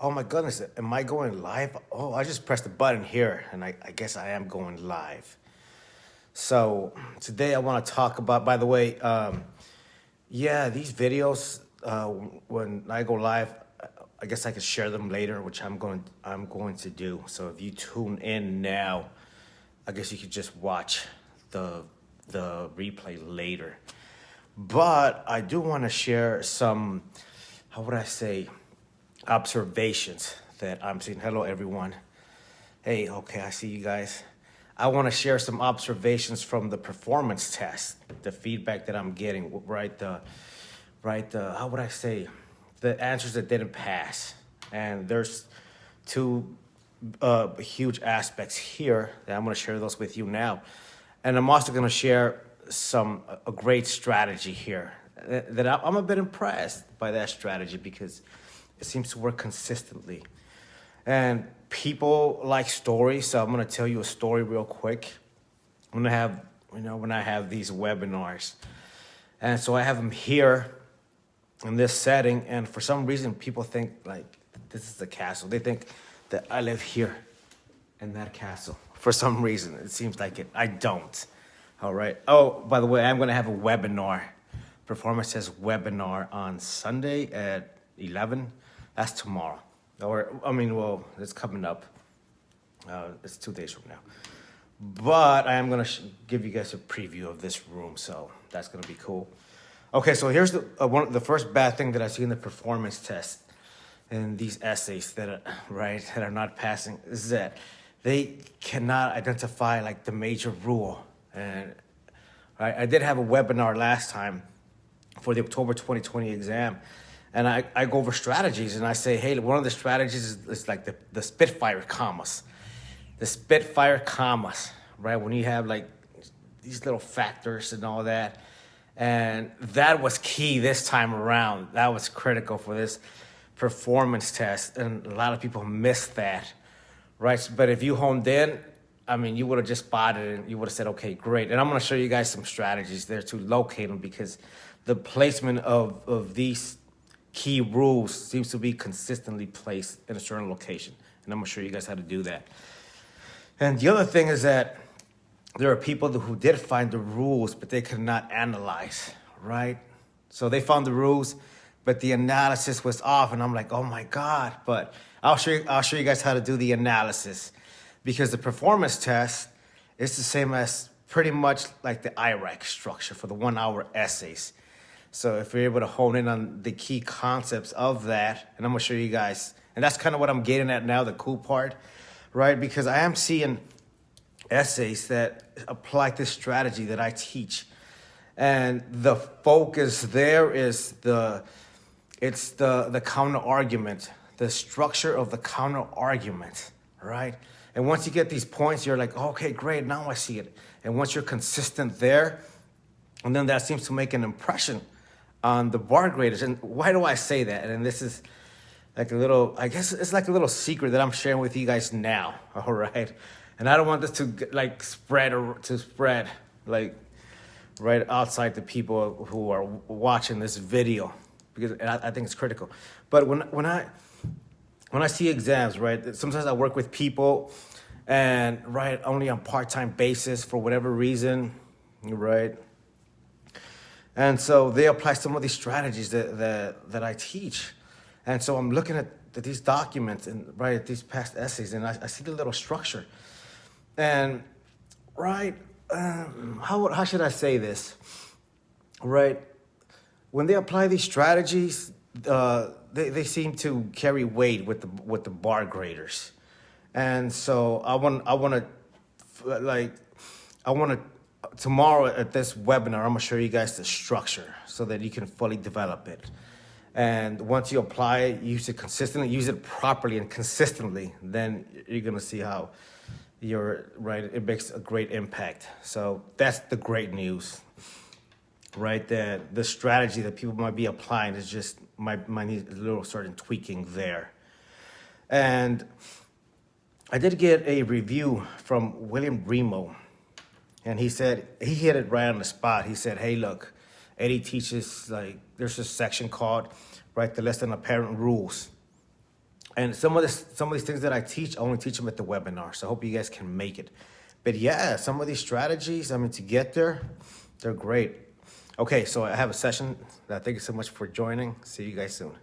Oh my goodness, am I going live? Oh, I just pressed the button here, and I guess I am going live. So today I want to talk about, by the way, yeah, these videos, when I go live, I guess I could share them later, which I'm going to do. So if you tune in now, I guess you could just watch the replay later. But I do want to share some, how would I say, observations that I'm seeing. Hello, everyone. Hey, okay, I see you guys. I want to share some observations from the performance test, the feedback that I'm getting, right? How would I say, the answers that didn't pass. And there's two huge aspects here that I'm going to share those with you now. And I'm also going to share a great strategy here that I'm a bit impressed by that strategy because it seems to work consistently. And people like stories, so I'm going to tell you a story real quick. When I have these webinars. And so I have them here in this setting, and for some reason people think like this is the castle. They think that I live here in that castle. For some reason, it seems like it. I don't. All right. Oh, by the way, I'm going to have a webinar. Performance Test webinar on Sunday at 11. That's tomorrow. It's coming up. It's 2 days from now. But I am going to give you guys a preview of this room, so that's going to be cool. Okay, so here's the first bad thing that I see in the performance test in these essays that are not passing is that they cannot identify like the major rule. And I did have a webinar last time for the October 2020 exam, and I go over strategies, and I say, hey, one of the strategies is like the Spitfire commas. The Spitfire commas, right? When you have like these little factors and all that. And that was key this time around. That was critical for this performance test. And a lot of people missed that, right? But if you honed in, you would have just spotted it and you would have said, okay, great. And I'm going to show you guys some strategies there to locate them because the placement of these key rules seems to be consistently placed in a certain location. And I'm going to show you guys how to do that. And the other thing is that there are people who did find the rules, but they could not analyze, right? So they found the rules, but the analysis was off. And I'm like, oh my God. But I'll show you guys how to do the analysis because the performance test is the same as pretty much like the IRAC structure for the 1 hour essays. So if you're able to hone in on the key concepts of that, and I'm going to show you guys, and that's kind of what I'm getting at now, the cool part, right? Because I am seeing essays that apply this strategy that I teach. And the focus there is the counter argument, the structure of the counter argument, right? And once you get these points, you're like, okay, great, now I see it. And once you're consistent there, and then that seems to make an impression on the bar graders. And why do I say that? And this is like I guess it's like a little secret that I'm sharing with you guys now, all right? And I don't want this to spread like right outside the people who are watching this video because I think it's critical. But when I see exams, right, sometimes I work with people and only on part-time basis for whatever reason, right? And so they apply some of these strategies that I teach. And so I'm looking at these documents and at these past essays, and I see the little structure. And how should I say this? Right, when they apply these strategies, they seem to carry weight with the bar graders, and so I want to tomorrow at this webinar I'm gonna show you guys the structure so that you can fully develop it. And once you apply it, use it consistently, use it properly and consistently, then you're gonna see how it makes a great impact. So that's the great news, right? That the strategy that people might be applying is just might need a little certain tweaking there. And I did get a review from William Remo, and he said he hit it right on the spot. He said, hey, look, Eddie teaches there's a section called the less than apparent rules. And some of these things that I teach, I only teach them at the webinar. So I hope you guys can make it. But yeah, some of these strategies, I mean, to get there, they're great. Okay, so I have a session. Thank you so much for joining. See you guys soon.